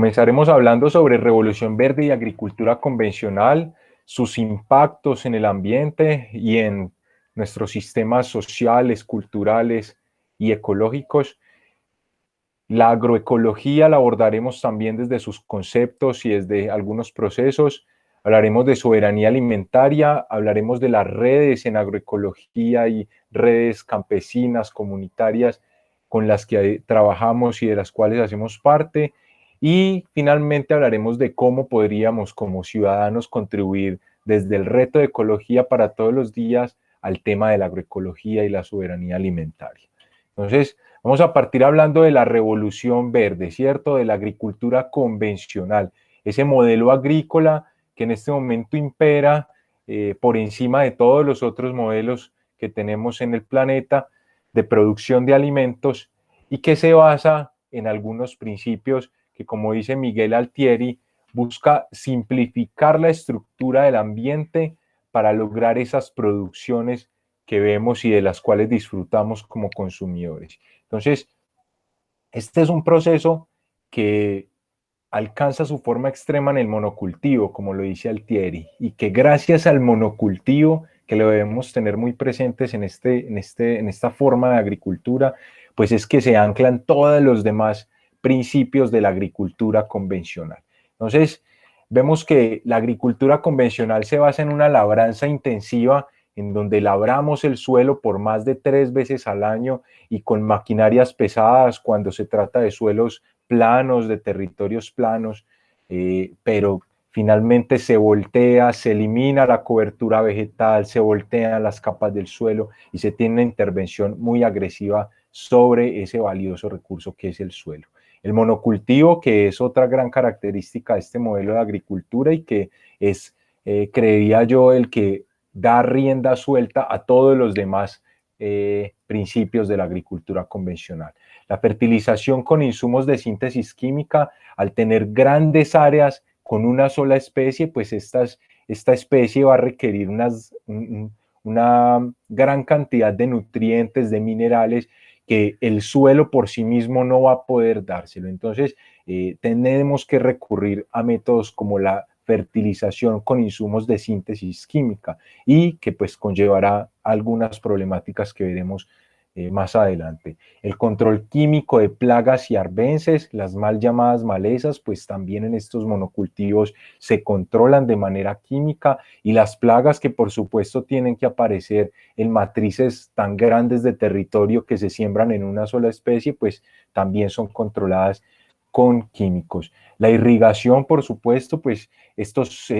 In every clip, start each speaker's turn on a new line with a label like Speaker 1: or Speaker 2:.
Speaker 1: Comenzaremos hablando sobre revolución verde y agricultura convencional, sus impactos en el ambiente y en nuestros sistemas sociales, culturales y ecológicos. La agroecología la abordaremos también desde sus conceptos y desde algunos procesos. Hablaremos de soberanía alimentaria, hablaremos de las redes en agroecología y redes campesinas, comunitarias con las que trabajamos y de las cuales hacemos parte. Y finalmente hablaremos de cómo podríamos como ciudadanos contribuir desde el reto de ecología para todos los días al tema de la agroecología y la soberanía alimentaria. Entonces, vamos a partir hablando de la revolución verde, ¿cierto? De la agricultura convencional, ese modelo agrícola que en este momento impera por encima de todos los otros modelos que tenemos en el planeta de producción de alimentos y que se basa en algunos principios que, como dice Miguel Altieri, busca simplificar la estructura del ambiente para lograr esas producciones que vemos y de las cuales disfrutamos como consumidores. Entonces, este es un proceso que alcanza su forma extrema en el monocultivo, como lo dice Altieri, y que gracias al monocultivo, que lo debemos tener muy presentes en esta forma de agricultura, pues es que se anclan todos los demás principios de la agricultura convencional. Entonces, vemos que la agricultura convencional se basa en una labranza intensiva en donde labramos el suelo por más de 3 veces al año y con maquinarias pesadas cuando se trata de suelos planos, de territorios planos, pero finalmente se voltea, se elimina la cobertura vegetal, se voltean las capas del suelo y se tiene una intervención muy agresiva sobre ese valioso recurso que es el suelo. El monocultivo, que es otra gran característica de este modelo de agricultura y que es, creería yo, el que da rienda suelta a todos los demás principios de la agricultura convencional. La fertilización con insumos de síntesis química, al tener grandes áreas con una sola especie, pues esta especie va a requerir una gran cantidad de nutrientes, de minerales, que el suelo por sí mismo no va a poder dárselo. Entonces, tenemos que recurrir a métodos como la fertilización con insumos de síntesis química y que pues conllevará algunas problemáticas que veremos más adelante. El control químico de plagas y arbences, las mal llamadas malezas, pues también en estos monocultivos se controlan de manera química y las plagas que por supuesto tienen que aparecer en matrices tan grandes de territorio que se siembran en una sola especie, pues también son controladas con químicos. La irrigación, por supuesto, pues estos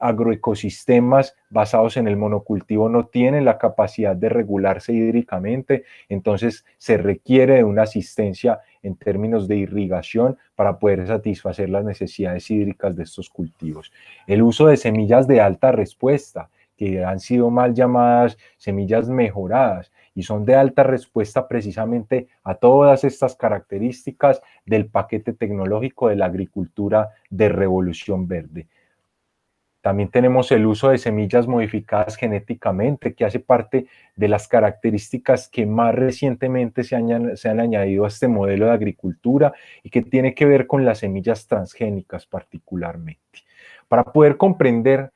Speaker 1: agroecosistemas basados en el monocultivo no tienen la capacidad de regularse hídricamente, entonces se requiere de una asistencia en términos de irrigación para poder satisfacer las necesidades hídricas de estos cultivos. El uso de semillas de alta respuesta, que han sido mal llamadas semillas mejoradas, y son de alta respuesta precisamente a todas estas características del paquete tecnológico de la agricultura de revolución verde. También tenemos el uso de semillas modificadas genéticamente, que hace parte de las características que más recientemente se han añadido a este modelo de agricultura y que tiene que ver con las semillas transgénicas particularmente. Para poder comprender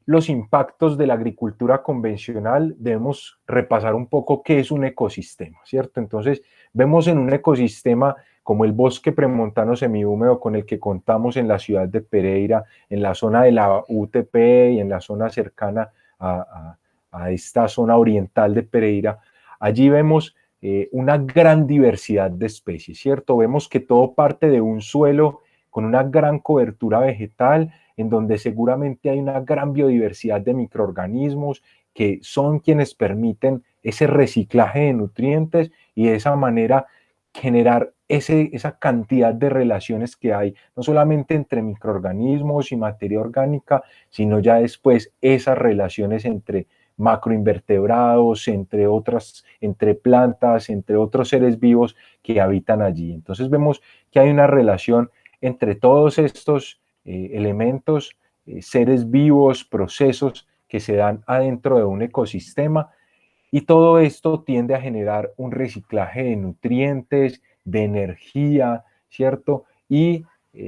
Speaker 1: los impactos de la agricultura convencional, debemos repasar un poco qué es un ecosistema, ¿cierto? Entonces, vemos en un ecosistema como el bosque premontano semihúmedo con el que contamos en la ciudad de Pereira, en la zona de la UTP y en la zona cercana a esta zona oriental de Pereira. Allí vemos una gran diversidad de especies, ¿cierto? Vemos que todo parte de un suelo con una gran cobertura vegetal, en donde seguramente hay una gran biodiversidad de microorganismos que son quienes permiten ese reciclaje de nutrientes y de esa manera generar esa cantidad de relaciones que hay, no solamente entre microorganismos y materia orgánica, sino ya después esas relaciones entre macroinvertebrados, entre plantas, entre otros seres vivos que habitan allí. Entonces vemos que hay una relación entre todos estos elementos, seres vivos, procesos que se dan adentro de un ecosistema y todo esto tiende a generar un reciclaje de nutrientes, de energía, ¿cierto? Y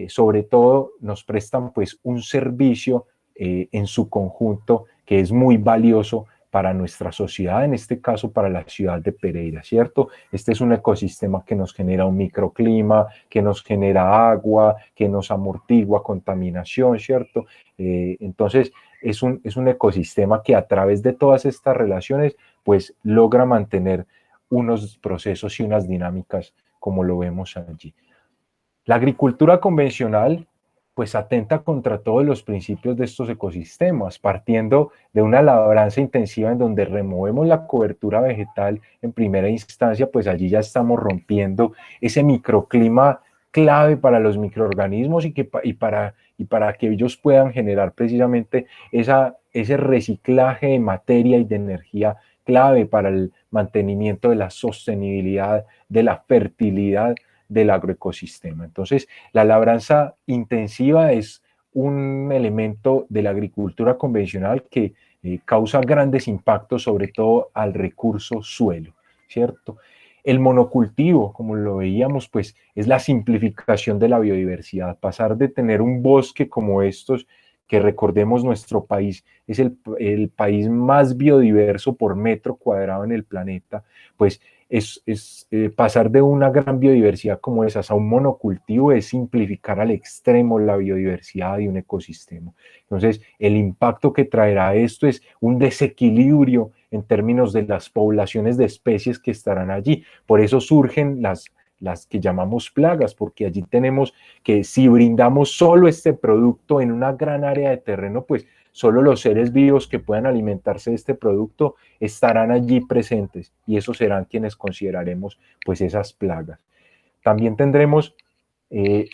Speaker 1: sobre todo nos prestan pues un servicio en su conjunto que es muy valioso para nuestra sociedad, en este caso para la ciudad de Pereira, ¿cierto? Este es un ecosistema que nos genera un microclima, que nos genera agua, que nos amortigua contaminación, ¿cierto? Entonces, es un ecosistema que a través de todas estas relaciones, pues logra mantener unos procesos y unas dinámicas como lo vemos allí. La agricultura convencional pues atenta contra todos los principios de estos ecosistemas, partiendo de una labranza intensiva en donde removemos la cobertura vegetal en primera instancia, pues allí ya estamos rompiendo ese microclima clave para los microorganismos y para que ellos puedan generar precisamente ese reciclaje de materia y de energía clave para el mantenimiento de la sostenibilidad, de la fertilidad del agroecosistema. Entonces, la labranza intensiva es un elemento de la agricultura convencional que causa grandes impactos, sobre todo al recurso suelo, ¿cierto? El monocultivo, como lo veíamos, pues es la simplificación de la biodiversidad, pasar de tener un bosque como estos, que recordemos nuestro país es el país más biodiverso por metro cuadrado en el planeta, pues pasar de una gran biodiversidad como esas a un monocultivo es simplificar al extremo la biodiversidad de un ecosistema. Entonces, el impacto que traerá esto es un desequilibrio en términos de las poblaciones de especies que estarán allí. Por eso surgen las que llamamos plagas, porque allí tenemos que si brindamos solo este producto en una gran área de terreno, pues solo los seres vivos que puedan alimentarse de este producto estarán allí presentes y esos serán quienes consideraremos pues esas plagas. También tendremos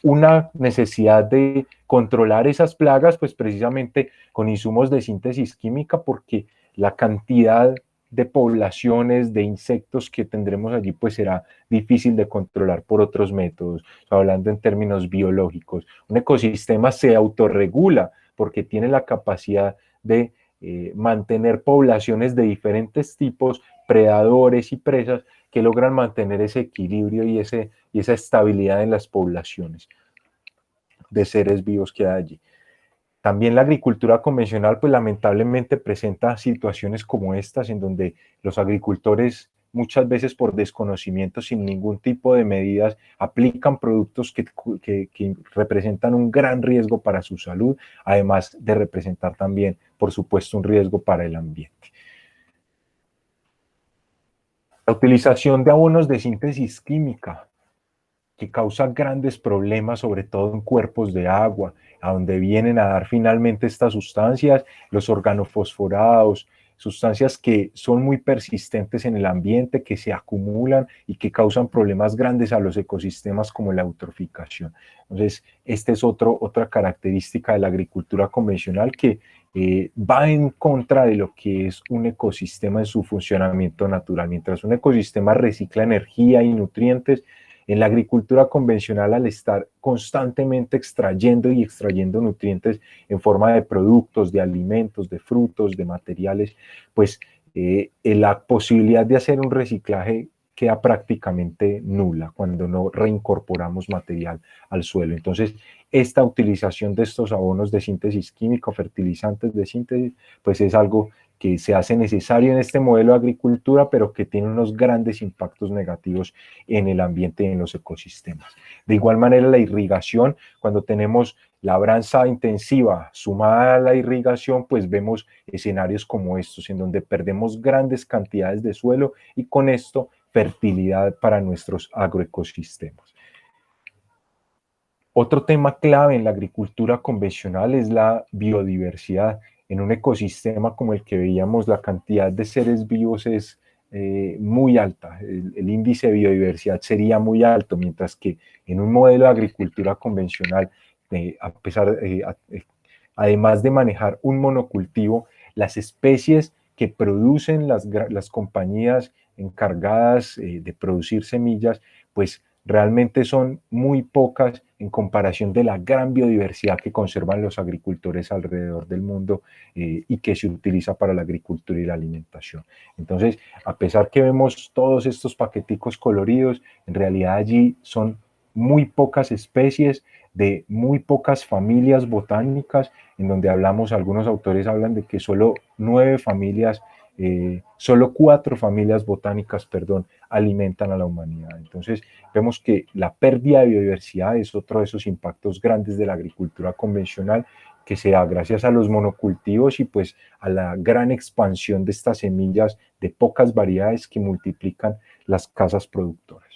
Speaker 1: una necesidad de controlar esas plagas pues precisamente con insumos de síntesis química porque la cantidad de poblaciones de insectos que tendremos allí pues será difícil de controlar por otros métodos, hablando en términos biológicos. Un ecosistema se autorregula porque tiene la capacidad de mantener poblaciones de diferentes tipos, predadores y presas, que logran mantener ese equilibrio y esa estabilidad en las poblaciones de seres vivos que hay allí. También la agricultura convencional, pues lamentablemente presenta situaciones como estas, en donde los agricultores muchas veces por desconocimiento, sin ningún tipo de medidas, aplican productos que representan un gran riesgo para su salud, además de representar también, por supuesto, un riesgo para el ambiente. La utilización de abonos de síntesis química, que causa grandes problemas, sobre todo en cuerpos de agua, a donde vienen a dar finalmente estas sustancias, los organofosforados, sustancias que son muy persistentes en el ambiente, que se acumulan y que causan problemas grandes a los ecosistemas como la eutroficación. Entonces, esta es otra característica de la agricultura convencional que va en contra de lo que es un ecosistema en su funcionamiento natural. Mientras un ecosistema recicla energía y nutrientes, en la agricultura convencional, al estar constantemente extrayendo y extrayendo nutrientes en forma de productos, de alimentos, de frutos, de materiales, pues la posibilidad de hacer un reciclaje queda prácticamente nula cuando no reincorporamos material al suelo. Entonces, esta utilización de estos abonos de síntesis química, fertilizantes de síntesis, pues es algo que se hace necesario en este modelo de agricultura, pero que tiene unos grandes impactos negativos en el ambiente y en los ecosistemas. De igual manera, la irrigación, cuando tenemos labranza intensiva sumada a la irrigación, pues vemos escenarios como estos, en donde perdemos grandes cantidades de suelo y con esto fertilidad para nuestros agroecosistemas. Otro tema clave en la agricultura convencional es la biodiversidad. En un ecosistema como el que veíamos, la cantidad de seres vivos es muy alta. El índice de biodiversidad sería muy alto, mientras que en un modelo de agricultura convencional, además de manejar un monocultivo, las especies que producen las compañías encargadas de producir semillas, pues realmente son muy pocas en comparación de la gran biodiversidad que conservan los agricultores alrededor del mundo y que se utiliza para la agricultura y la alimentación. Entonces, a pesar que vemos todos estos paqueticos coloridos, en realidad allí son muy pocas especies, de muy pocas familias botánicas, en donde hablamos, algunos autores hablan de que solo 9 familias, solo 4 familias botánicas, perdón, alimentan a la humanidad. Entonces, vemos que la pérdida de biodiversidad es otro de esos impactos grandes de la agricultura convencional, que se da gracias a los monocultivos y pues a la gran expansión de estas semillas de pocas variedades que multiplican las casas productoras.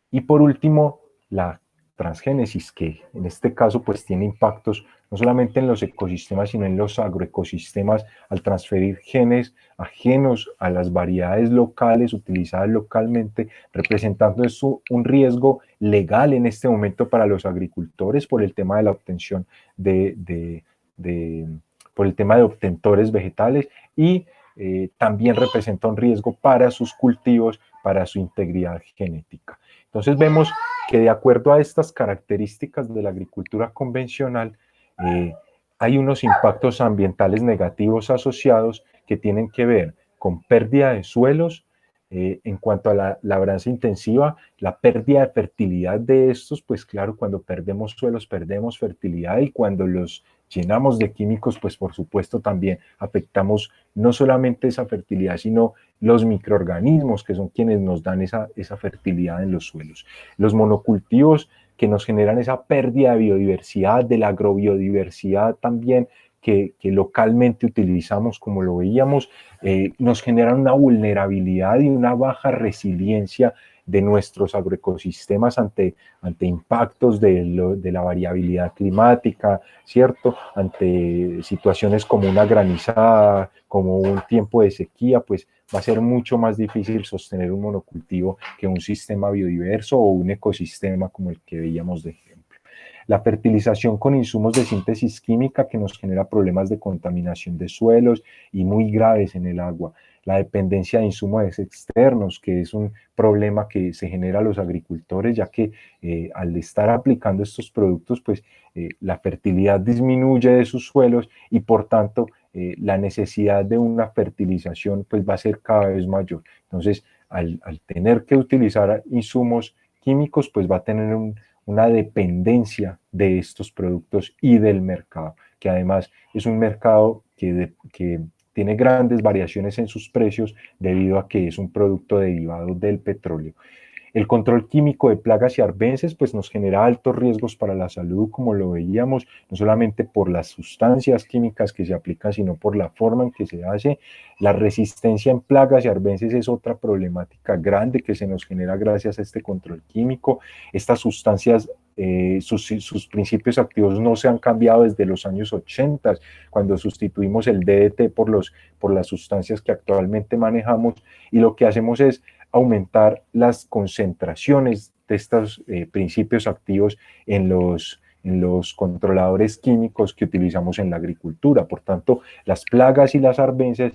Speaker 1: Y por último, la transgénesis, que en este caso pues tiene impactos no solamente en los ecosistemas, sino en los agroecosistemas, al transferir genes ajenos a las variedades locales utilizadas localmente, representando eso un riesgo legal en este momento para los agricultores por el tema de la obtención de por el tema de obtentores vegetales, y también representa un riesgo para sus cultivos, para su integridad genética. Entonces vemos que de acuerdo a estas características de la agricultura convencional, hay unos impactos ambientales negativos asociados que tienen que ver con pérdida de suelos, en cuanto a la labranza intensiva, la pérdida de fertilidad de estos, pues claro, cuando perdemos suelos perdemos fertilidad, y cuando los llenamos de químicos, pues por supuesto también afectamos no solamente esa fertilidad, sino los microorganismos que son quienes nos dan esa fertilidad en los suelos. Los monocultivos que nos generan esa pérdida de biodiversidad, de la agrobiodiversidad también, que localmente utilizamos, como lo veíamos, nos generan una vulnerabilidad y una baja resiliencia de nuestros agroecosistemas ante impactos de la variabilidad climática, ¿cierto? Ante situaciones como una granizada, como un tiempo de sequía, pues va a ser mucho más difícil sostener un monocultivo que un sistema biodiverso o un ecosistema como el que veíamos de ejemplo. La fertilización con insumos de síntesis química, que nos genera problemas de contaminación de suelos y muy graves en el agua. La dependencia de insumos externos, que es un problema que se genera a los agricultores, ya que al estar aplicando estos productos, pues la fertilidad disminuye de sus suelos, y por tanto la necesidad de una fertilización pues va a ser cada vez mayor. Entonces, al tener que utilizar insumos químicos, pues va a tener una dependencia de estos productos y del mercado, que además es un mercado que tiene grandes variaciones en sus precios debido a que es un producto derivado del petróleo. El control químico de plagas y arbences pues nos genera altos riesgos para la salud, como lo veíamos, no solamente por las sustancias químicas que se aplican, sino por la forma en que se hace. La resistencia en plagas y arbences es otra problemática grande que se nos genera gracias a este control químico. Estas sustancias, sus principios activos no se han cambiado desde los años 80, cuando sustituimos el DDT por las sustancias que actualmente manejamos, y lo que hacemos es aumentar las concentraciones de estos principios activos en los controladores químicos que utilizamos en la agricultura. Por tanto, las plagas y las arbences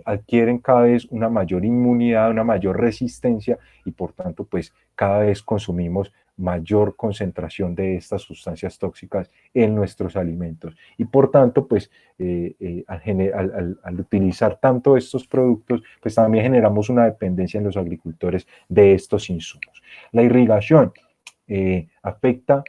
Speaker 1: adquieren cada vez una mayor inmunidad, una mayor resistencia, y por tanto, pues cada vez consumimos mayor concentración de estas sustancias tóxicas en nuestros alimentos. Y por tanto, pues al utilizar tanto estos productos, pues también generamos una dependencia en los agricultores de estos insumos. La irrigación afecta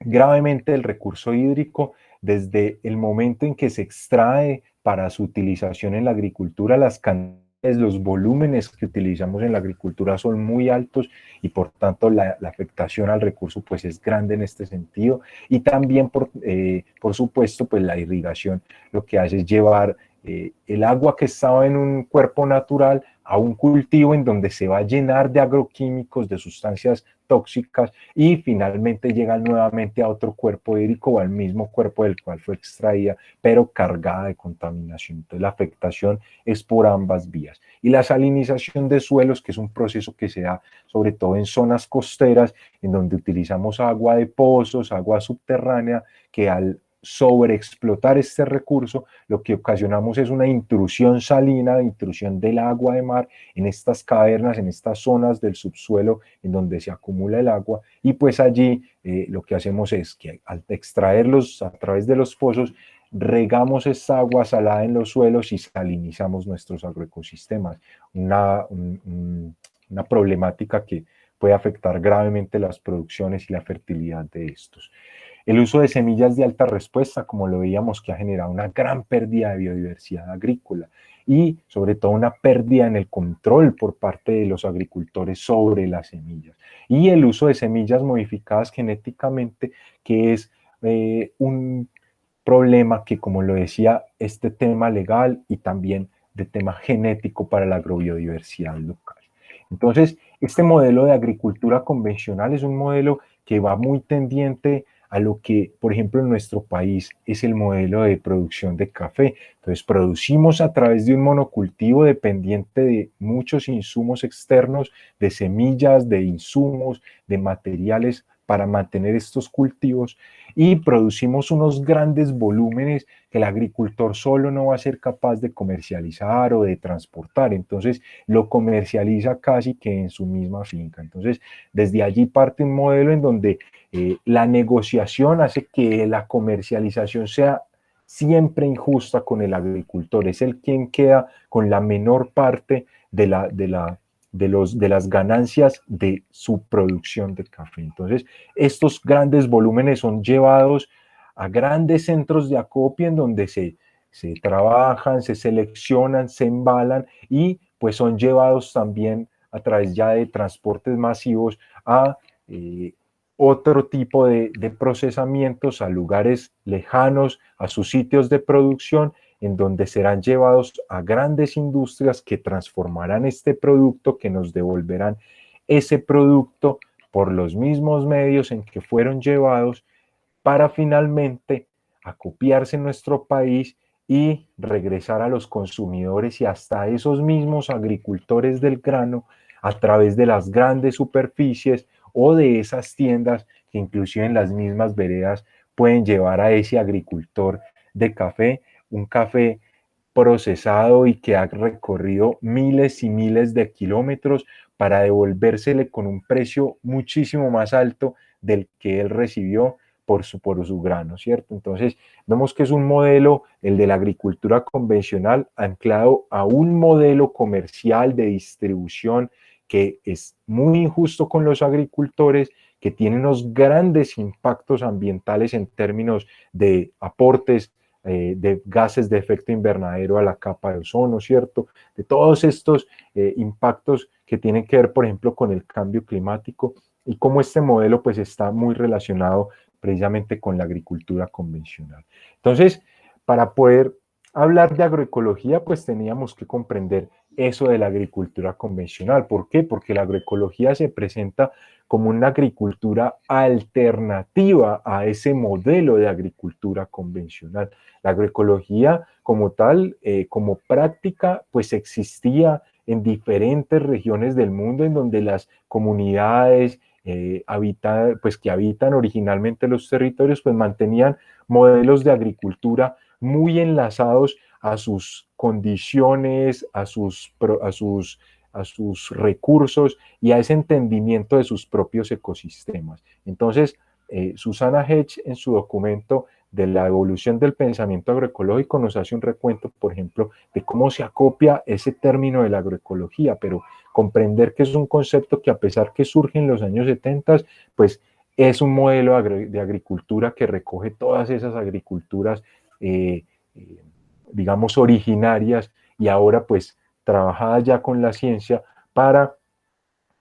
Speaker 1: gravemente el recurso hídrico desde el momento en que se extrae para su utilización en la agricultura. Las cantidades, los volúmenes que utilizamos en la agricultura son muy altos, y por tanto la afectación al recurso pues es grande en este sentido. Y también por supuesto pues la irrigación lo que hace es llevar el agua que estaba en un cuerpo natural a un cultivo en donde se va a llenar de agroquímicos, de sustancias tóxicas, y finalmente llega nuevamente a otro cuerpo hídrico o al mismo cuerpo del cual fue extraída, pero cargada de contaminación. Entonces la afectación es por ambas vías. Y la salinización de suelos, que es un proceso que se da sobre todo en zonas costeras, en donde utilizamos agua de pozos, agua subterránea, que al sobreexplotar este recurso, lo que ocasionamos es una intrusión salina, intrusión del agua de mar en estas cavernas, en estas zonas del subsuelo en donde se acumula el agua, y pues allí lo que hacemos es que al extraerlos a través de los pozos, regamos esta agua salada en los suelos y salinizamos nuestros agroecosistemas. Una problemática que puede afectar gravemente las producciones y la fertilidad de estos. El uso de semillas de alta respuesta, como lo veíamos, que ha generado una gran pérdida de biodiversidad agrícola y sobre todo una pérdida en el control por parte de los agricultores sobre las semillas. Y el uso de semillas modificadas genéticamente, que es un problema que, como lo decía, este tema legal y también de tema genético para la agrobiodiversidad local. Entonces, este modelo de agricultura convencional es un modelo que va muy tendiente a lo que, por ejemplo, en nuestro país es el modelo de producción de café. Entonces, producimos a través de un monocultivo dependiente de muchos insumos externos, de semillas, de insumos, de materiales para mantener estos cultivos y producimos unos grandes volúmenes que el agricultor solo no va a ser capaz de comercializar o de transportar. Entonces, lo comercializa casi que en su misma finca. Entonces, desde allí parte un modelo en donde la negociación hace que la comercialización sea siempre injusta con el agricultor. Es el quien queda con la menor parte de las ganancias de su producción de café. Entonces, estos grandes volúmenes son llevados a grandes centros de acopio en donde se trabajan, se seleccionan, se embalan y pues son llevados también a través ya de transportes masivos a otro tipo de procesamientos, a lugares lejanos, a sus sitios de producción, en donde serán llevados a grandes industrias que transformarán este producto, que nos devolverán ese producto por los mismos medios en que fueron llevados para finalmente acopiarse en nuestro país y regresar a los consumidores y hasta esos mismos agricultores del grano a través de las grandes superficies o de esas tiendas que inclusive en las mismas veredas pueden llevar a ese agricultor de café, un café procesado y que ha recorrido miles y miles de kilómetros para devolvérsele con un precio muchísimo más alto del que él recibió por su grano, ¿cierto? Entonces, vemos que es un modelo, el de la agricultura convencional, anclado a un modelo comercial de distribución que es muy injusto con los agricultores, que tiene unos grandes impactos ambientales en términos de aportes de gases de efecto invernadero a la capa de ozono, ¿cierto? De todos estos impactos que tienen que ver, por ejemplo, con el cambio climático y cómo este modelo pues está muy relacionado precisamente con la agricultura convencional. Entonces, para poder hablar de agroecología, pues teníamos que comprender eso de la agricultura convencional. ¿Por qué? Porque la agroecología se presenta como una agricultura alternativa a ese modelo de agricultura convencional. La agroecología como tal, como práctica, pues existía en diferentes regiones del mundo en donde las comunidades pues que habitan originalmente los territorios, pues mantenían modelos de agricultura muy enlazados a sus condiciones, a sus recursos y a ese entendimiento de sus propios ecosistemas. Entonces, Susana Hedge en su documento de la evolución del pensamiento agroecológico nos hace un recuento, por ejemplo, de cómo se acopia ese término de la agroecología, pero comprender que es un concepto que a pesar que surge en los años 70, pues es un modelo de agricultura que recoge todas esas agriculturas, eh, eh, digamos, originarias y ahora pues trabajadas ya con la ciencia para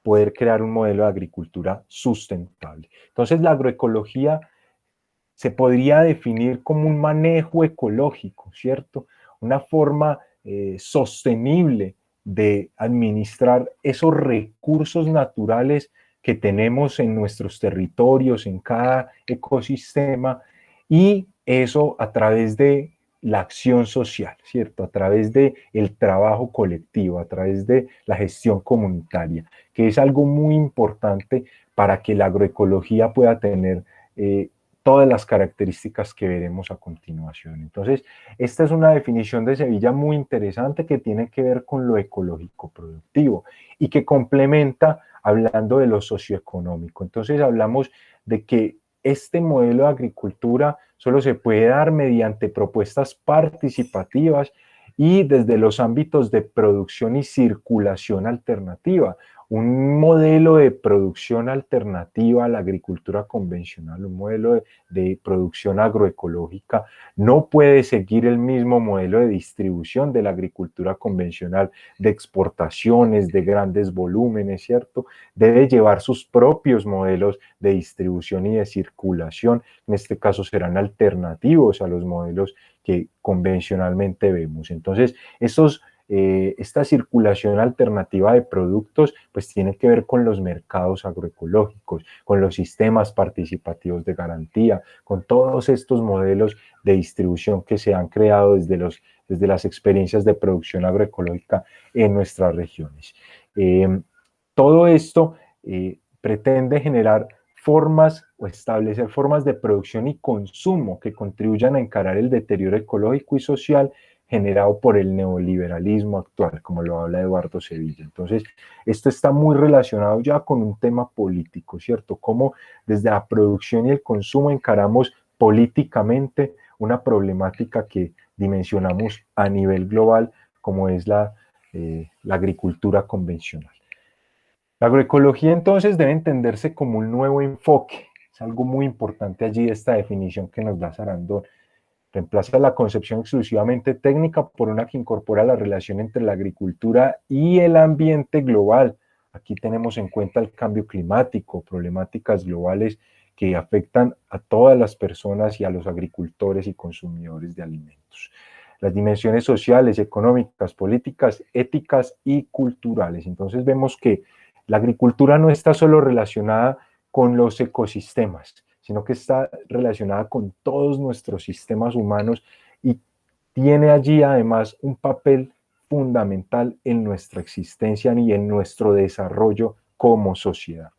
Speaker 1: poder crear un modelo de agricultura sustentable. Entonces la agroecología se podría definir como un manejo ecológico, ¿cierto? Una forma sostenible de administrar esos recursos naturales que tenemos en nuestros territorios, en cada ecosistema, y eso a través de la acción social, ¿cierto? A través de el trabajo colectivo, a través de la gestión comunitaria, que es algo muy importante para que la agroecología pueda tener todas las características que veremos a continuación. Entonces, esta es una definición de Sevilla muy interesante que tiene que ver con lo ecológico productivo y que complementa hablando de lo socioeconómico. Entonces, hablamos de que este modelo de agricultura solo se puede dar mediante propuestas participativas y desde los ámbitos de producción y circulación alternativa. un modelo de producción alternativa a la agricultura convencional, un modelo de producción agroecológica, no puede seguir el mismo modelo de distribución de la agricultura convencional, de exportaciones, de grandes volúmenes, ¿cierto? Debe llevar sus propios modelos de distribución y de circulación, en este caso serán alternativos a los modelos que convencionalmente vemos. Entonces, esta circulación alternativa de productos pues tiene que ver con los mercados agroecológicos, con los sistemas participativos de garantía, con todos estos modelos de distribución que se han creado desde las experiencias de producción agroecológica en nuestras regiones. Todo esto pretende generar formas o establecer formas de producción y consumo que contribuyan a encarar el deterioro ecológico y social generado por el neoliberalismo actual, como lo habla Eduardo Sevilla. Entonces, esto está muy relacionado ya con un tema político, ¿cierto? Cómo desde la producción y el consumo encaramos políticamente una problemática que dimensionamos a nivel global, como es la agricultura convencional. La agroecología entonces debe entenderse como un nuevo enfoque. Es algo muy importante allí esta definición que nos da Sarandon. Reemplaza la concepción exclusivamente técnica por una que incorpora la relación entre la agricultura y el ambiente global. Aquí tenemos en cuenta el cambio climático, problemáticas globales que afectan a todas las personas y a los agricultores y consumidores de alimentos. Las dimensiones sociales, económicas, políticas, éticas y culturales. Entonces vemos que la agricultura no está solo relacionada con los ecosistemas, sino que está relacionada con todos nuestros sistemas humanos y tiene allí además un papel fundamental en nuestra existencia y en nuestro desarrollo como sociedad.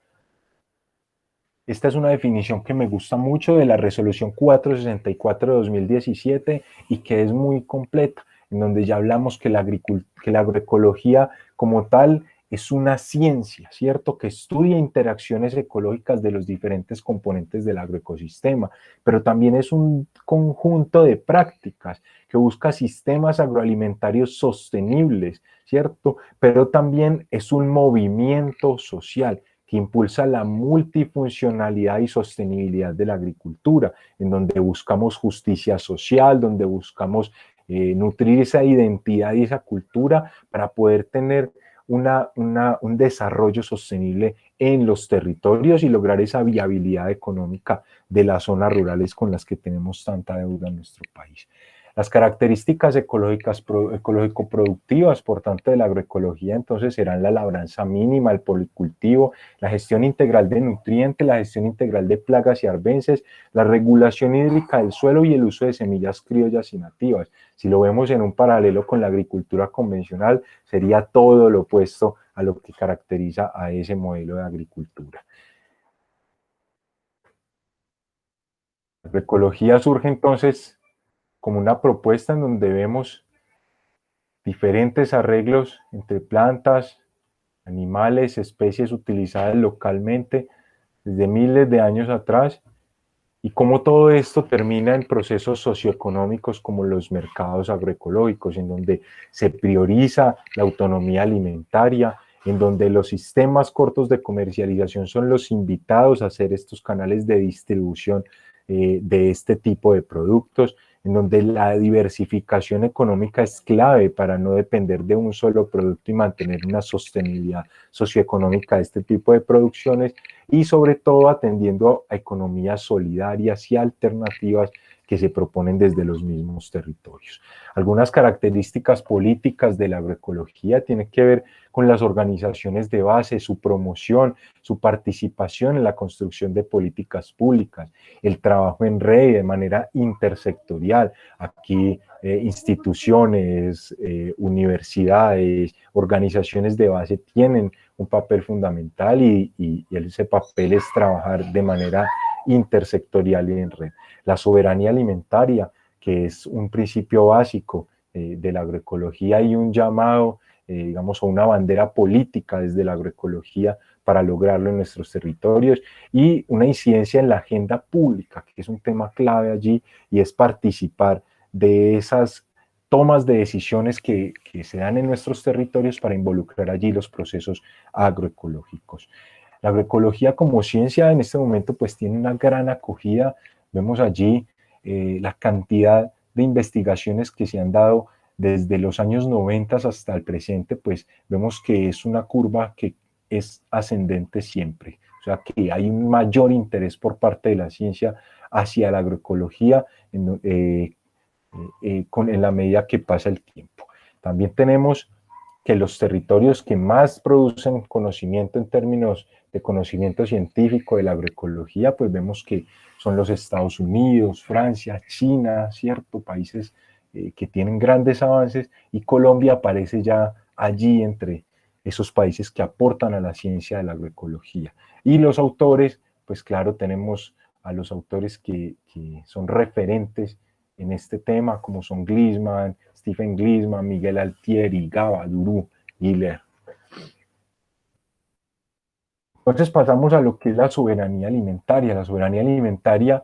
Speaker 1: Esta es una definición que me gusta mucho de la resolución 464 de 2017 y que es muy completa, en donde ya hablamos que la agroecología como tal es una ciencia, ¿cierto? Que estudia interacciones ecológicas de los diferentes componentes del agroecosistema, pero también es un conjunto de prácticas que busca sistemas agroalimentarios sostenibles, ¿cierto? Pero también es un movimiento social que impulsa la multifuncionalidad y sostenibilidad de la agricultura, en donde buscamos justicia social, donde buscamos nutrir esa identidad y esa cultura para poder tener un desarrollo sostenible en los territorios y lograr esa viabilidad económica de las zonas rurales con las que tenemos tanta deuda en nuestro país. Las características ecológico-productivas, por tanto, de la agroecología, entonces, serán la labranza mínima, el policultivo, la gestión integral de nutrientes, la gestión integral de plagas y arbences, la regulación hídrica del suelo y el uso de semillas criollas y nativas. Si lo vemos en un paralelo con la agricultura convencional, sería todo lo opuesto a lo que caracteriza a ese modelo de agricultura. La agroecología surge entonces como una propuesta en donde vemos diferentes arreglos entre plantas, animales, especies utilizadas localmente desde miles de años atrás y cómo todo esto termina en procesos socioeconómicos como los mercados agroecológicos, en donde se prioriza la autonomía alimentaria, en donde los sistemas cortos de comercialización son los invitados a hacer estos canales de distribución de este tipo de productos, en donde la diversificación económica es clave para no depender de un solo producto y mantener una sostenibilidad socioeconómica de este tipo de producciones, y sobre todo atendiendo a economías solidarias y alternativas que se proponen desde los mismos territorios. Algunas características políticas de la agroecología tienen que ver con las organizaciones de base, su promoción, su participación en la construcción de políticas públicas, el trabajo en red de manera intersectorial. Aquí instituciones, universidades, organizaciones de base tienen un papel fundamental y ese papel es trabajar de manera intersectorial y en red. La soberanía alimentaria, que es un principio básico de la agroecología y un llamado, digamos, a una bandera política desde la agroecología para lograrlo en nuestros territorios, y una incidencia en la agenda pública, que es un tema clave allí, y es participar de esas tomas de decisiones que se dan en nuestros territorios para involucrar allí los procesos agroecológicos. La agroecología como ciencia en este momento pues tiene una gran acogida. Vemos allí la cantidad de investigaciones que se han dado desde los años 90 hasta el presente, pues vemos que es una curva que es ascendente siempre. O sea que hay un mayor interés por parte de la ciencia hacia la agroecología en la medida que pasa el tiempo. También tenemos que los territorios que más producen conocimiento en términos de conocimiento científico de la agroecología, pues vemos que son los Estados Unidos, Francia, China, ¿cierto? Países que tienen grandes avances, y Colombia aparece ya allí entre esos países que aportan a la ciencia de la agroecología. Y los autores, pues claro, tenemos a los autores que son referentes en este tema, como son Gliessman, Stephen Gliessman, Miguel Altieri, Gaba, Durú, Giller. Entonces pasamos a lo que es la soberanía alimentaria. La soberanía alimentaria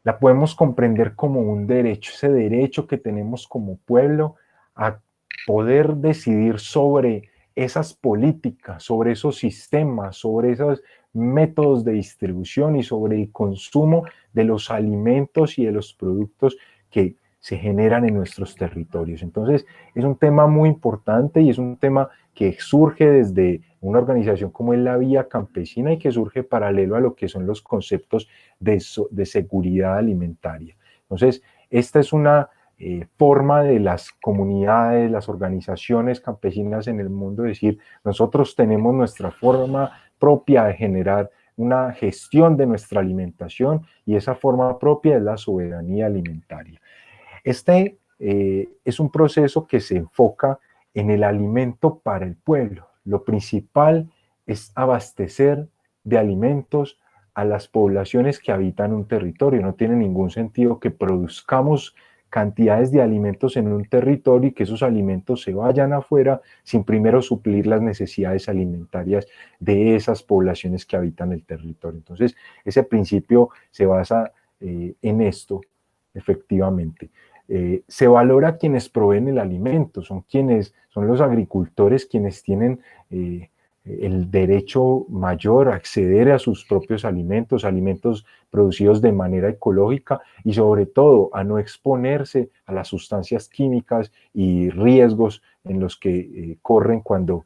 Speaker 1: la podemos comprender como un derecho, ese derecho que tenemos como pueblo a poder decidir sobre esas políticas, sobre esos sistemas, sobre esos métodos de distribución y sobre el consumo de los alimentos y de los productos que se generan en nuestros territorios. Entonces, es un tema muy importante y es un tema que surge desde una organización como es la Vía Campesina y que surge paralelo a lo que son los conceptos de seguridad alimentaria. Entonces, esta es una forma de las comunidades, las organizaciones campesinas en el mundo, decir, nosotros tenemos nuestra forma propia de generar una gestión de nuestra alimentación y esa forma propia es la soberanía alimentaria. Este es un proceso que se enfoca en el alimento para el pueblo. Lo principal es abastecer de alimentos a las poblaciones que habitan un territorio. No tiene ningún sentido que produzcamos cantidades de alimentos en un territorio y que esos alimentos se vayan afuera sin primero suplir las necesidades alimentarias de esas poblaciones que habitan el territorio. Entonces, ese principio se basa en esto, efectivamente. Se valora a quienes proveen el alimento, son los agricultores quienes tienen el derecho mayor a acceder a sus propios alimentos, alimentos producidos de manera ecológica y sobre todo a no exponerse a las sustancias químicas y riesgos en los que corren cuando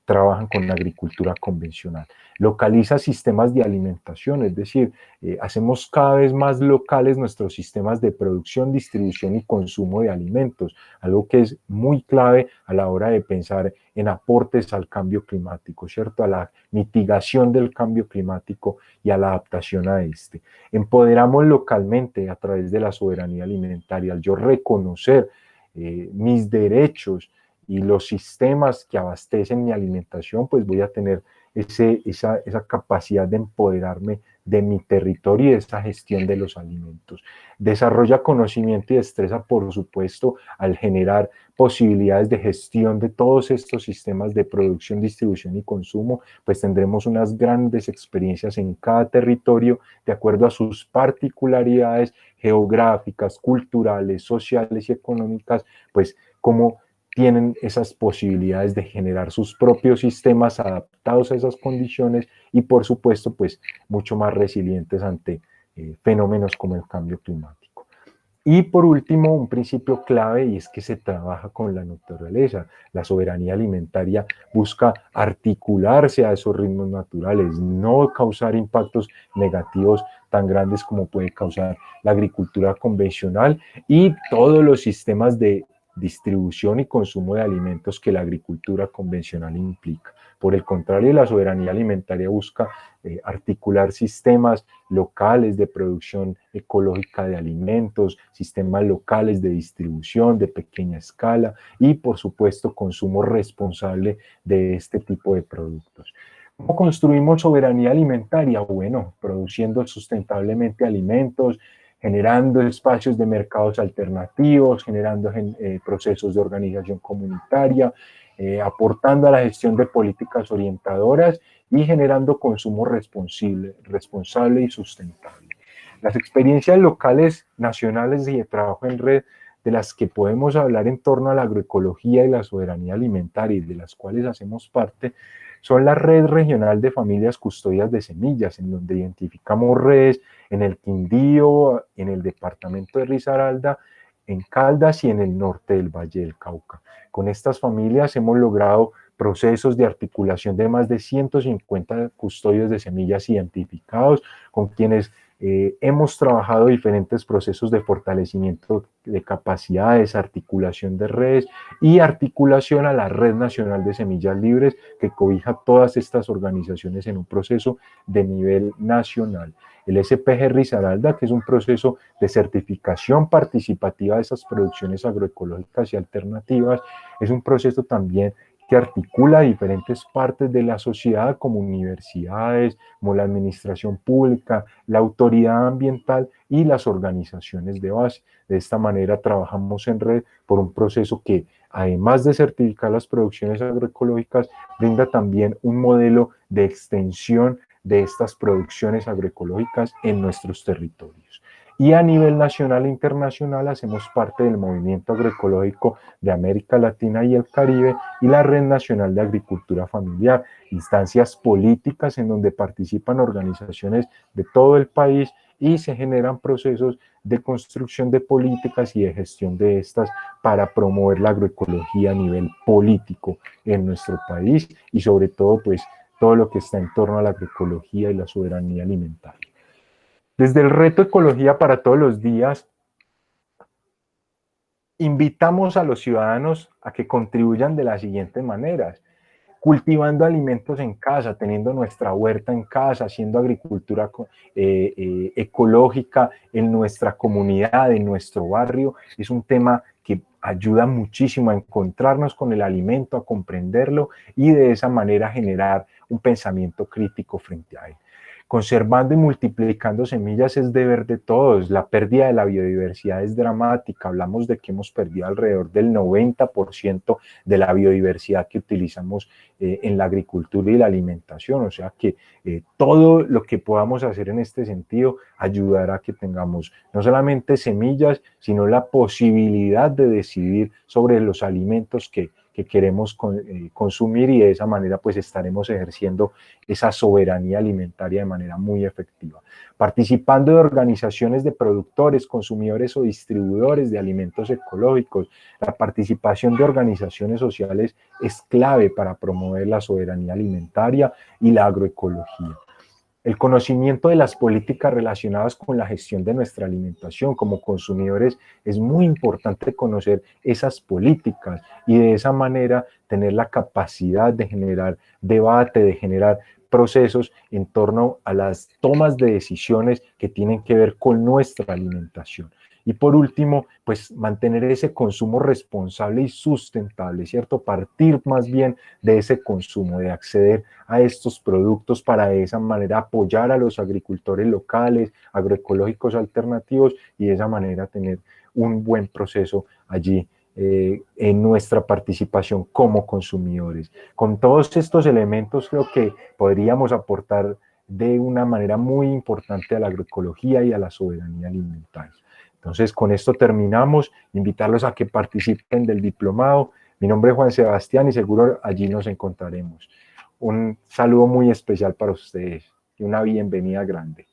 Speaker 1: trabajan con la agricultura convencional. Localiza sistemas de alimentación, es decir, hacemos cada vez más locales nuestros sistemas de producción, distribución y consumo de alimentos, algo que es muy clave a la hora de pensar en aportes al cambio climático, ¿cierto? A la mitigación del cambio climático y a la adaptación a este. Empoderamos localmente a través de la soberanía alimentaria, al yo reconocer mis derechos y los sistemas que abastecen mi alimentación, pues voy a tener esa capacidad de empoderarme de mi territorio y de esa gestión de los alimentos. Desarrolla conocimiento y destreza, por supuesto, al generar posibilidades de gestión de todos estos sistemas de producción, distribución y consumo, pues tendremos unas grandes experiencias en cada territorio de acuerdo a sus particularidades geográficas, culturales, sociales y económicas, pues como tienen esas posibilidades de generar sus propios sistemas adaptados a esas condiciones y por supuesto pues mucho más resilientes ante fenómenos como el cambio climático. Y por último, un principio clave y es que se trabaja con la naturaleza. La soberanía alimentaria busca articularse a esos ritmos naturales, no causar impactos negativos tan grandes como puede causar la agricultura convencional y todos los sistemas de distribución y consumo de alimentos que la agricultura convencional implica. Por el contrario, la soberanía alimentaria busca articular sistemas locales de producción ecológica de alimentos, sistemas locales de distribución de pequeña escala y, por supuesto, consumo responsable de este tipo de productos. ¿Cómo construimos soberanía alimentaria? Bueno, produciendo sustentablemente alimentos, generando espacios de mercados alternativos, generando procesos de organización comunitaria, aportando a la gestión de políticas orientadoras y generando consumo responsable y sustentable. Las experiencias locales, nacionales y de trabajo en red de las que podemos hablar en torno a la agroecología y la soberanía alimentaria y de las cuales hacemos parte, son la Red Regional de Familias Custodias de Semillas, en donde identificamos redes en el Quindío, en el departamento de Risaralda, en Caldas y en el norte del Valle del Cauca. Con estas familias hemos logrado procesos de articulación de más de 150 custodios de semillas identificados, con quienes hemos trabajado diferentes procesos de fortalecimiento de capacidades, articulación de redes y articulación a la Red Nacional de Semillas Libres, que cobija todas estas organizaciones en un proceso de nivel nacional. El SPG Risaralda, que es un proceso de certificación participativa de esas producciones agroecológicas y alternativas, es un proceso también que articula diferentes partes de la sociedad, como universidades, como la administración pública, la autoridad ambiental y las organizaciones de base. De esta manera trabajamos en red por un proceso que, además de certificar las producciones agroecológicas, brinda también un modelo de extensión de estas producciones agroecológicas en nuestros territorios. Y a nivel nacional e internacional hacemos parte del Movimiento Agroecológico de América Latina y el Caribe y la Red Nacional de Agricultura Familiar, instancias políticas en donde participan organizaciones de todo el país y se generan procesos de construcción de políticas y de gestión de estas para promover la agroecología a nivel político en nuestro país y sobre todo pues todo lo que está en torno a la agroecología y la soberanía alimentaria. Desde el reto Ecología para Todos los Días, invitamos a los ciudadanos a que contribuyan de las siguientes maneras: cultivando alimentos en casa, teniendo nuestra huerta en casa, haciendo agricultura ecológica en nuestra comunidad, en nuestro barrio. Es un tema que ayuda muchísimo a encontrarnos con el alimento, a comprenderlo y de esa manera generar un pensamiento crítico frente a él. Conservando y multiplicando semillas es deber de todos. La pérdida de la biodiversidad es dramática. Hablamos de que hemos perdido alrededor del 90% de la biodiversidad que utilizamos en la agricultura y la alimentación. O sea que todo lo que podamos hacer en este sentido ayudará a que tengamos no solamente semillas, sino la posibilidad de decidir sobre los alimentos que queremos consumir, y de esa manera pues estaremos ejerciendo esa soberanía alimentaria de manera muy efectiva. Participando de organizaciones de productores, consumidores o distribuidores de alimentos ecológicos, la participación de organizaciones sociales es clave para promover la soberanía alimentaria y la agroecología. El conocimiento de las políticas relacionadas con la gestión de nuestra alimentación como consumidores es muy importante, conocer esas políticas y de esa manera tener la capacidad de generar debate, de generar procesos en torno a las tomas de decisiones que tienen que ver con nuestra alimentación. Y por último, pues mantener ese consumo responsable y sustentable, ¿cierto? Partir más bien de ese consumo, de acceder a estos productos para de esa manera apoyar a los agricultores locales, agroecológicos alternativos, y de esa manera tener un buen proceso allí en nuestra participación como consumidores. Con todos estos elementos creo que podríamos aportar de una manera muy importante a la agroecología y a la soberanía alimentaria. Entonces, con esto terminamos. Invitarlos a que participen del diplomado. Mi nombre es Juan Sebastián y seguro allí nos encontraremos. Un saludo muy especial para ustedes y una bienvenida grande.